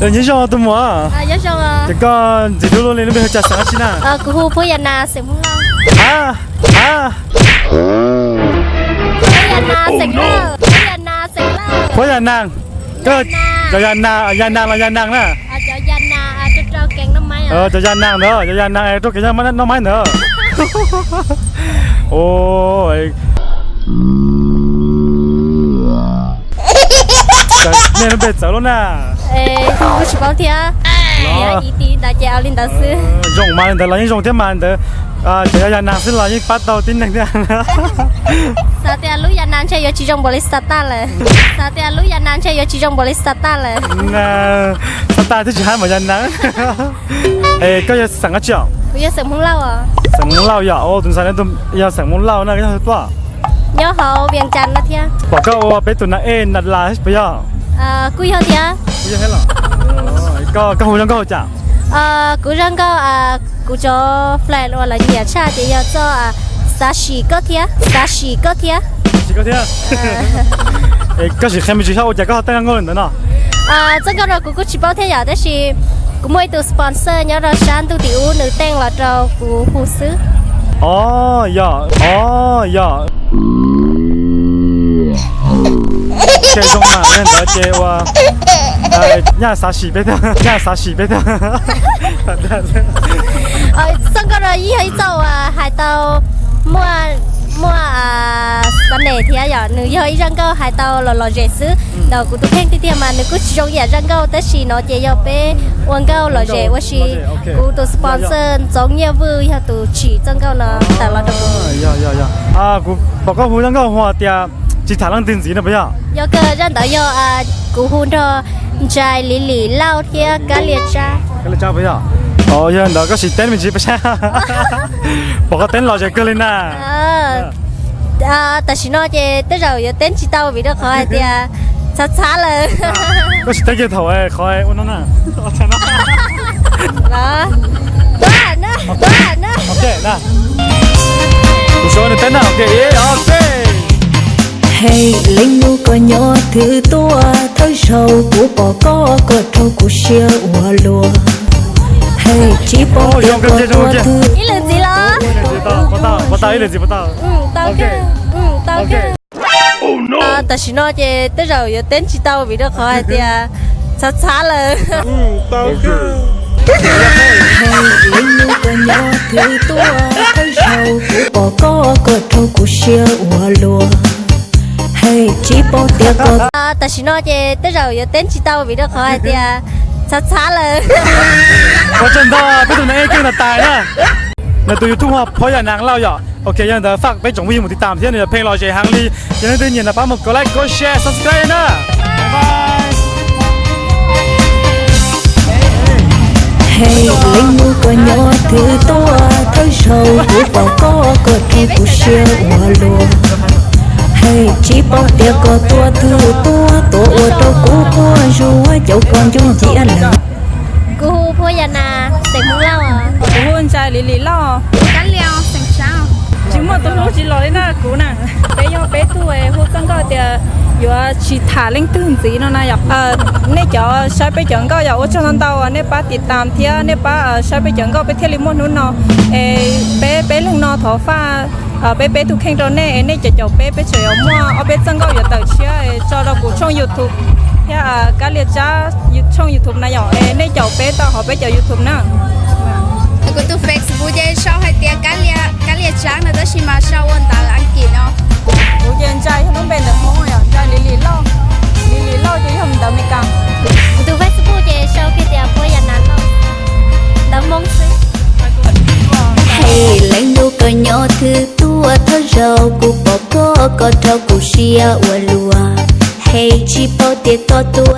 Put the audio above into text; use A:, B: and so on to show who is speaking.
A: Rồi nhớ cho tôi mua.
B: Nhớ cho
A: Thì con chỉ tôi luôn lên nó bây giờ chặt sáng chín à.
B: Cụ hù phơi na sừng mông lao.
A: Phơi na sừng lao. Phơi nàng. Cơ cho gian nàng là gian nàng nè.
B: Cho gian na cho kẹn nó máy
A: Cho gian nàng nữa, cho gian nàng cho cái nó máy nữa. Ôi. Nên nó bệt sợ luôn à.
B: Cụ chỉ bảo thia. Nhớ ý tí đã chèo lên đã sư.
A: Dùng mà được là những dùng thế mà được. Chỉ là nàng xin là những bắt đầu tin này thế.
B: Sao thì lúc gian nàng chơi chỉ trong boleh sata là. Sao thì lúc gian nàng chơi chỉ trong boleh sata là.
A: Sata thì chỉ hai mà gian nàng. Có giờ sáng cái chuyện.
B: Bây giờ sừng mông lao à?
A: Sừng mông lao vậy? Tuần sau này tôi giờ sừng mông lao này cái thứ gì?
B: Nhớ hậu Viêng Chăn đó thia.
A: Bảo câu bé tuần này nạt là hết bây giờ.
B: Cúi hậu thia.
A: Cúi hết rồi. Có hồi răng chả?
B: Cúi răng cụ cho fly hoặc là nhẹ cha thì giờ cho sashi có thia. Sashi có thia.
A: Sashi có thia. Có gì xem mình chỉ sau giờ có tăng ngon nữa nè.
B: Chắc rồi cụ chỉ bảo thế giờ đó là cụ mua từ sponsor nhớ rồi sáng tu tiểu nữ tên là trâu cụ phụ sứ.
A: Dạ. Chơi xong mà nên là chơi nhà xã sĩ bé thôi, nhà xã sĩ bé thôi.
B: Xong rồi ý hay châu hai tàu mua vấn đề thì giờ nữ hơi răng câu hai tàu lò dễ xứ đầu của tôi khen tí mà nữ cứ trong nhà răng câu tới xì nó chơi giờ bé uống câu lò dễ quá xì của tôi sponsor giống như vui hay tôi chỉ răng câu nó tại là
A: dạ. Của bảo câu hú răng câu hoa tiệt chỉ thả lăng tiền gì nữa bây giờ?
B: Do cơ răng đó do của hú đó trai lì lao thì cá liệt cha.
A: Cá liệt cha bây giờ? Giờ đó có gì tên mình chỉ bây giờ? Bảo cái tên lò dễ cơ lên à?
B: Tại vì nó chơi tới rồi giờ tên chỉ tao bị nó khỏi thì xaเลย
A: có gì tới kia thầu ấy khỏi uống nó nè.
B: Đó. Đó nữa.
A: Ok nè. Một số này tên nào ok.
C: Hey, linh nu có nhỏ thứ tua thấy sầu của bỏ có trâu của xia ua lùa. Hey, chỉ bỏ tiền có tua thứ.
B: Ý là gì đó?
A: Bắt tao ý là gì bắt tao?
B: Tao kia. Oh no. Tại vì nó chơi tới rồi giờ tên chỉ tao bị nó khỏi thì xaเลย.
A: Tao kia.
C: Hey, linh nu có nhỏ thứ tua thấy sầu của bỏ có trâu của xia ua lùa. Hey, chỉ bỏ tiền có.
B: Tại vì nó chơi tới rồi giờ tên chỉ tao bị nó khỏi thì xaเลย.
A: Có chân đó, bây giờ này kêu là tài nè. Là tụi YouTube họ phơi nhà nàng lao vậy. Ok, giờ đó phát bé chuẩn bị một tí tạm thế này là phê lò dễ hàng đi. Cho nên tự nhiên là bấm một cái like, có share, subscribe nữa. Bye bye.
C: Hey, linh nu có nhỏ thứ tua thấy sầu của bỏ có trâu của xia ua lùa. Hey, chỉ bỏ tiền có tua thứ tua trâu của rùa cháu con chung chỉ ăn lần.
B: Cô hú phơi na sừng mông lao à?
D: Cô hôn trai lì lo.
B: Cá leo sừng sao?
D: Chỉ một tôi lúc chỉ lo đến là cú nè. Bé yo bé tuổi hôn sang coi thì yo chỉ thả lên tương gì nó này nè cho sai bé chọn coi yo cho nó tao nè ba tiệt tam thia nè ba sai bé chọn coi bé theo limon nữa nó bé lưng nó thọ pha bé tụ khen rồi nè cho bé chơi mua bé sang coi yo tự chia cho nó cũng trong YouTube cái liệt cha trong YouTube này nhỏ nè cho bé tao họ bé cho YouTube nè.
E: Cô tu Facebook chơi sau hay tiền cá liệt trắng là đó chỉ mà sau ôn tao ăn kỹ nó.
D: Cô chơi trai nó bên được không rồi trai lì lo chứ không đỡ mi căng.
B: Tu Facebook chơi sau khi tiền phơi na lo. Đỡ mông xí.
C: Hey, linh nu có nhỏ thứ tua thấy sầu của bỏ có trâu của xia ua lùa. Hey, chỉ bỏ tiền có tua